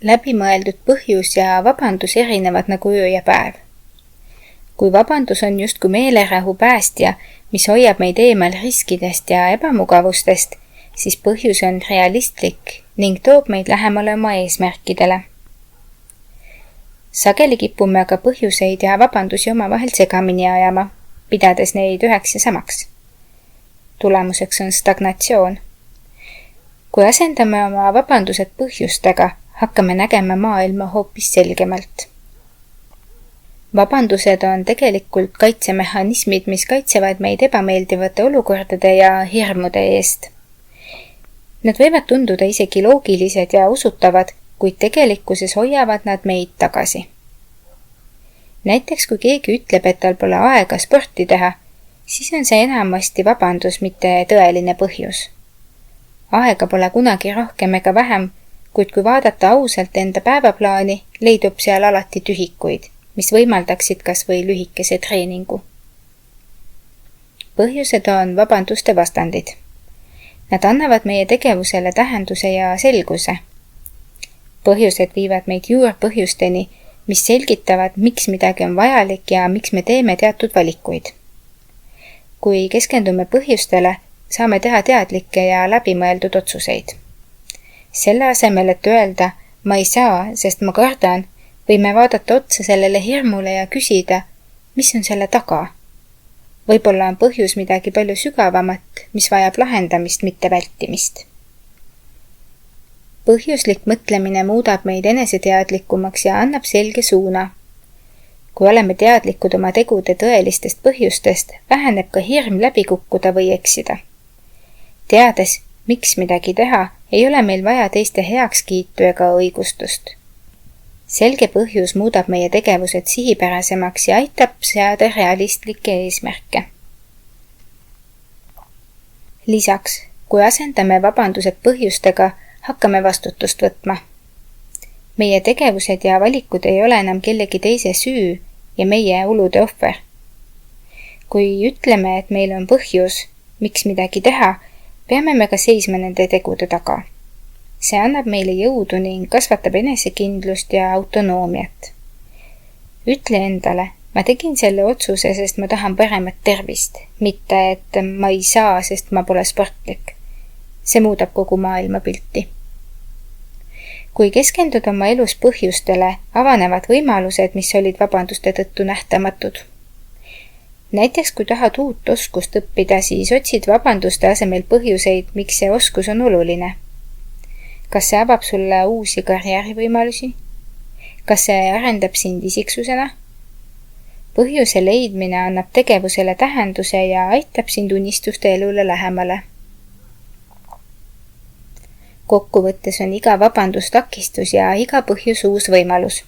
Läbimõeldud põhjus ja vabandus erinevad nagu öö ja päev. Kui vabandus on justkui meelerahu päästja, mis hoiab meid eemal riskidest ja ebamugavustest, siis põhjus on realistlik ning toob meid lähemale oma eesmärkidele. Sageli kipume aga põhjuseid ja vabandusi omavahel segamini ajama, pidades neid üheks ja samaks. Tulemuseks on stagnatsioon. Kui asendame oma vabandused põhjustega, hakkame nägema maailma hoopis selgemalt. Vabandused on tegelikult kaitsemehhanismid, mis kaitsevad meid ebameeldivate olukordade ja hirmude eest. Nad võivad tunduda isegi loogilised ja usutavad, kuid tegelikkuses hoiavad nad meid tagasi. Näiteks kui keegi ütleb, et tal pole aega sporti teha, siis on see enamasti vabandus, mitte tõeline põhjus. Aega pole kunagi rohkem ega vähem, kuid kui vaadata ausalt enda päevaplaani, leidub seal alati tühikuid, mis võimaldaksid kas või lühikese treeningu. Põhjused on vabanduste vastandid. Nad annavad meie tegevusele tähenduse ja selguse. Põhjused viivad meid juurpõhjusteni, mis selgitavad, miks midagi on vajalik ja miks me teeme teatud valikuid. Kui keskendume põhjustele, saame teha teadlikke ja läbimõeldud otsuseid. Selle asemel, et öelda, ma ei saa, sest ma kardan, võime vaadata otsa sellele hirmule ja küsida, mis on selle taga. Võib-olla on põhjus midagi palju sügavamat, mis vajab lahendamist, mitte vältimist. Põhjuslik mõtlemine muudab meid eneseteadlikumaks ja annab selge suuna. Kui oleme teadlikud oma tegude tõelistest põhjustest, väheneb ka hirm läbi kukkuda või eksida. Teades, miks midagi teha, ei ole meil vaja teiste heakskiitu ega õigustust. Selge põhjus muudab meie tegevused sihipärasemaks ja aitab seada realistlikke eesmärke. Lisaks, kui asendame vabandused põhjustega, hakkame vastutust võtma. Meie tegevused ja valikud ei ole enam kellegi teise süü ja meie olude ohver. Kui ütleme, et meil on põhjus, miks midagi teha, peame me ka seisma nende tegude taga. See annab meile jõudu ning kasvatab enesekindlust ja autonoomiat. Ütle endale, ma tegin selle otsuse, sest ma tahan paremat tervist, mitte et ma ei saa, sest ma pole sportlik. See muudab kogu maailma pilti. Kui keskenduda oma elus põhjustele, avanevad võimalused, mis olid vabanduste tõttu nähtamatud. Näiteks kui tahad uut oskust õppida, siis otsid vabanduste asemel põhjuseid, miks see oskus on oluline. Kas see avab sulle uusi karjäärivõimalusi? Kas see arendab sind isiksusena? Põhjuse leidmine annab tegevusele tähenduse ja aitab sind unistuste elule lähemale. Kokkuvõttes on iga vabandus takistus ja iga põhjus uus võimalus.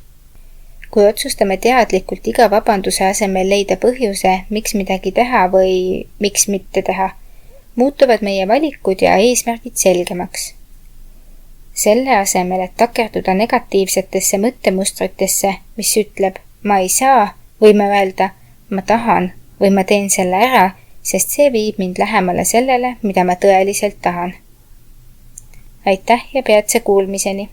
Kui otsustame teadlikult iga vabanduse asemel leida põhjuse, miks midagi teha või miks mitte teha, muutuvad meie valikud ja eesmärgid selgemaks. Selle asemel, et takerduda negatiivsetesse mõttemustritesse, mis ütleb, ma ei saa, võime öelda, ma tahan või ma teen selle ära, sest see viib mind lähemale sellele, mida ma tõeliselt tahan. Aitäh ja peatse kuulmiseni!